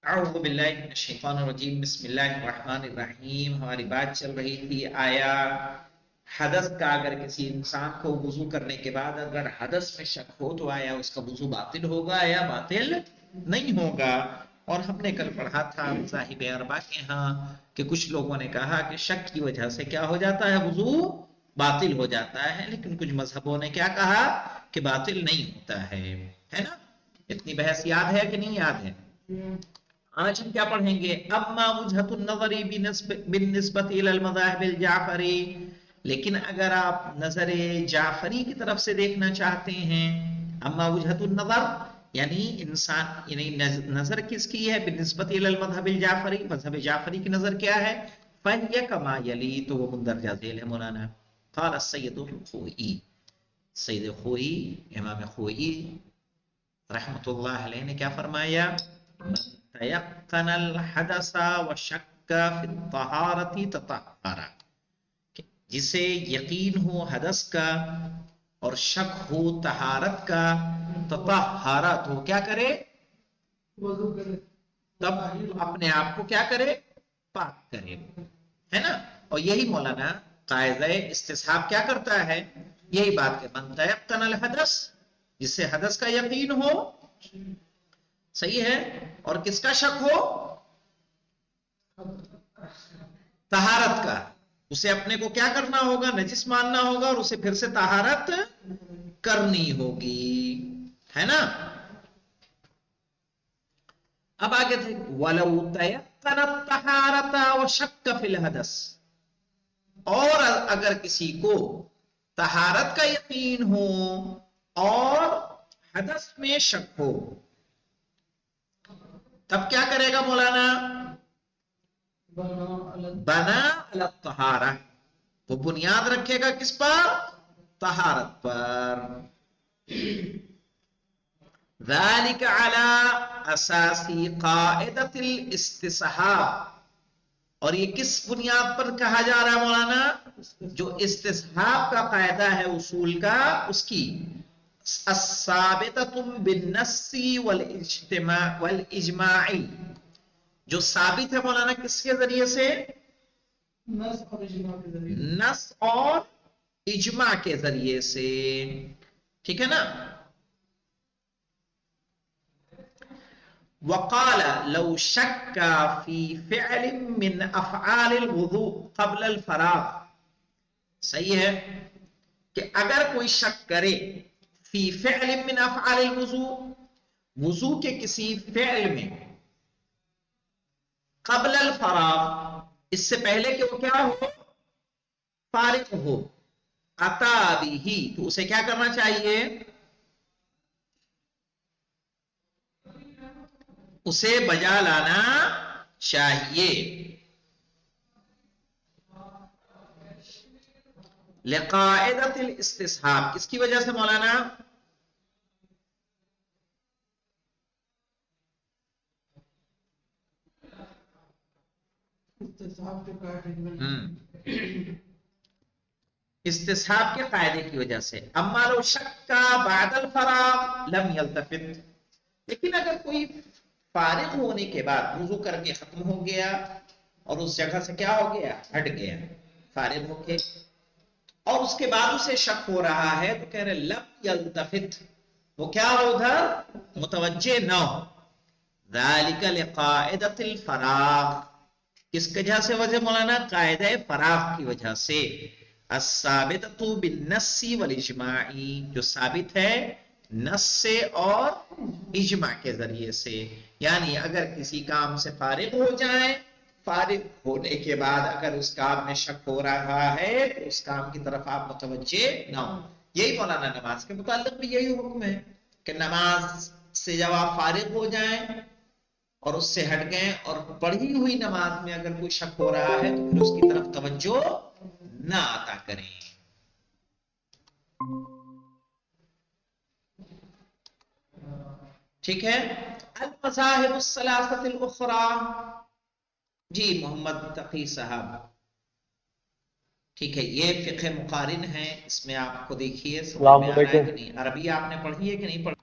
اعوذ باللہ من الشیطان الرجیم بسم اللہ الرحمن الرحیم. ہماری بات چل رہی تھی آیا حدث کا اگر کسی انسان کو وضو کرنے کے بعد اگر حدث میں شک ہو تو آیا اس کا وضو باطل ہوگا یا باطل نہیں ہوگا. اور ہم نے کل پڑھا تھا مذاہب اربعہ کے ہاں کہ کچھ لوگوں نے کہا کہ شک کی وجہ سے کیا ہو جاتا ہے، وضو باطل ہو جاتا ہے، لیکن کچھ مذہبوں نے کیا کہا کہ باطل نہیں ہوتا ہے نا. اتنی بحث یاد ہے کہ نہیں یاد ہے؟ آج ہم کیا پڑھیں گے؟ اما وجہۃ النظر بالنسبۃ الی المذاہب الجعفری، لیکن اگر آپ نظر جعفری کی طرف سے دیکھنا چاہتے ہیں، اما وجہۃ النظر یعنی انسان یعنی نظر کس کی ہے؟ بالنسبۃ الی المذہب الجعفری، مذہب جعفری کی نظر کیا ہے؟ فہی کما یلی، تو وہ مندرجہ ذیل ہے مولانا. قال السید الخوئی، سید خوئی امام خوئی رحمت اللہ علیہ نے کیا فرمایا؟ من تیقن الحدث وشک فی الطہارت تطہر، جسے یقین ہو حدث کا اور شک ہو طہارت کا، تطہر تو کیا کرے؟ وضو کرے، تب اپنے آپ کو کیا کرے؟ پاک کرے، ہے نا. اور یہی مولانا قاعدہ استصحاب کیا کرتا ہے؟ یہی بات کہ من تیقن الحدث، جس سے حدث کا یقین ہو، صحیح ہے، اور کس کا شک ہو؟ طہارت کا. اسے اپنے کو کیا کرنا ہوگا؟ نجس ماننا ہوگا اور اسے پھر سے طہارت کرنی ہوگی، ہے نا. اب آگے تھے وَلَوْ تَيَقَّنَ الطَّهَارَةَ وَشَكَّ فِي الْحَدَثِ، اور اگر کسی کو طہارت کا یقین ہو اور حدث میں شک ہو، تب کیا کرے گا مولانا؟ بنا علی الطہارہ، وہ بنیاد رکھے گا کس پر؟ طہارت پر. ذالک علی اساس قاعدۃ الاستصحاب، اور یہ کس بنیاد پر کہا جا رہا ہے مولانا؟ جو استصحاب کا قاعدہ ہے اصول کا، اس کی الثابتۃ بالنص والاجماع، جو ثابت ہے مولانا کس کے ذریعے سے؟ نص اور اجماع کے ذریعے سے، ٹھیک ہے نا. وقال لو شك في فعل من افعال الوضوء قبل الفراغ، صحیح ہے کہ اگر کوئی شک کرے فی فعل من افعال الوضوء، وضو کے کسی فعل میں، قبل الفراغ اس سے پہلے کہ وہ کیا ہو؟ فارغ ہو. اتا بھی، تو اسے کیا کرنا چاہیے؟ اسے بجا لانا چاہیے. لقاعدۃ الاستصحاب، کس کی وجہ سے مولانا؟ استصحاب کے قاعدے کی وجہ سے. اما لو شک بعد الفراغ لم یلتفت، لیکن اگر کوئی فارغ ہونے کے بعد وضو کر کے ختم ہو گیا اور اس جگہ سے کیا ہو گیا؟ ہٹ گیا، فارغ ہو کے، اور اس کے بعد اسے شک ہو رہا ہے، تو کہہ رہے لم یلتفت، وہ کیا ہو؟ ادھر متوجہ نہ ہو. ذالک لقاعدۃ الفراغ، کس وجہ سے وجہ مولانا؟ قاعدہ فراغ کی وجہ سے. الثابتۃ بالنص والاجماع، جو ثابت ہے نص سے اور اجماع کے ذریعے سے. یعنی اگر کسی کام سے فارغ ہو جائیں، فارغ ہونے کے بعد اگر اس کام میں شک ہو رہا ہے تو اس کام کی طرف آپ متوجہ نہ ہو. یہی مولانا نماز کے متعلق بھی یہی حکم ہے کہ نماز سے جب آپ فارغ ہو جائیں اور اس سے ہٹ گئے اور پڑھی ہوئی نماز میں اگر کوئی شک ہو رہا ہے تو پھر اس کی طرف توجہ نہ عطا کریں. ٹھیک ہے. المذاہب الثلاثۃ الاخری، جی محمد تقی صاحب، ٹھیک ہے. یہ فقہ مقارن ہے، اس میں آپ کو دیکھیے سمجھ میں آ رہا ہے کہ نہیں؟ عربی آپ نے پڑھی ہے کہ نہیں پڑھی؟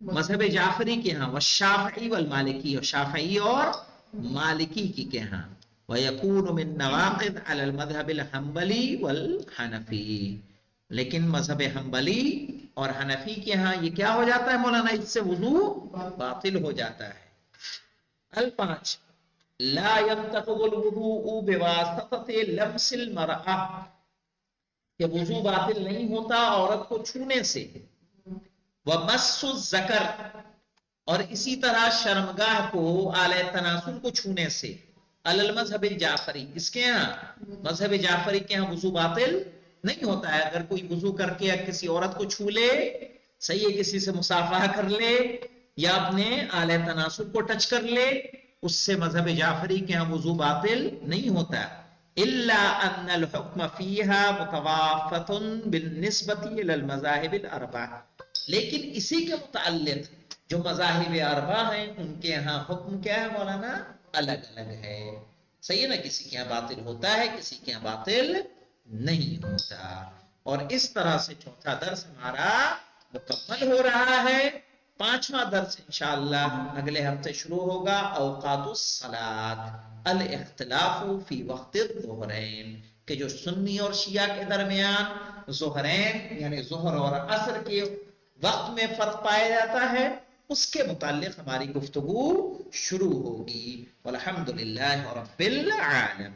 مذہب جعفری کے ہاں، والشافعی والمالکی، اور شافعی اور مالکی کی کے ہاں، وَيَكُونُ مِن نَوَاقِضْ عَلَى الْمَذْهَبِ الْحَنْبَلِي وَالْحَنَفِي، لیکن مذہب حنبلی اور حنفی کے ہاں یہ کیا ہو جاتا ہے مولانا، اس سے وضو باطل ہو جاتا ہے۔ الپانچ، لا ينتقض الوضوء بواسطة لمس المرأة، کہ وضو باطل نہیں ہوتا عورت کو چھونے سے، ومس الذکر، اور اسی طرح شرمگاہ کو آلہ تناسل کو چھونے سے، علی المذہب الجعفری، اس کے ہاں مذہب جعفری کے ہاں وضو باطل نہیں ہوتا ہے۔ اگر کوئی وضو کر کے کسی عورت کو چھو لے، صحیح ہے، کسی سے مصافحہ کر لے یا اپنے آلہ تناسل کو ٹچ کر لے، اس سے مذہب جعفری کے ہاں وضو باطل نہیں ہوتا، الا ان الحکم فیہا متوافۃ بالنسبۃ الی المذاہب الاربعہ، لیکن اسی کے متعلق جو مذاہب اربعہ ہیں ان کے ہاں حکم کیا ہے مولانا، الگ الگ ہے، صحیح ہے نا، کسی کے یہاں باطل ہوتا ہے، کسی کے یہاں باطل نہیں ہوتا۔ اور اس طرح سے چوتھا درس ہمارا مکمل ہو رہا ہے۔ پانچواں درس انشاءاللہ اگلے ہفتے شروع ہوگا، اوقات الصلاۃ، الاختلاف فی وقت الظہرین، کہ جو سنی اور شیعہ کے درمیان ظہرین یعنی ظہر اور عصر کے وقت میں فرق پایا جاتا ہے، اس کے متعلق ہماری گفتگو شروع ہوگی۔ والحمدللہ رب العالمین۔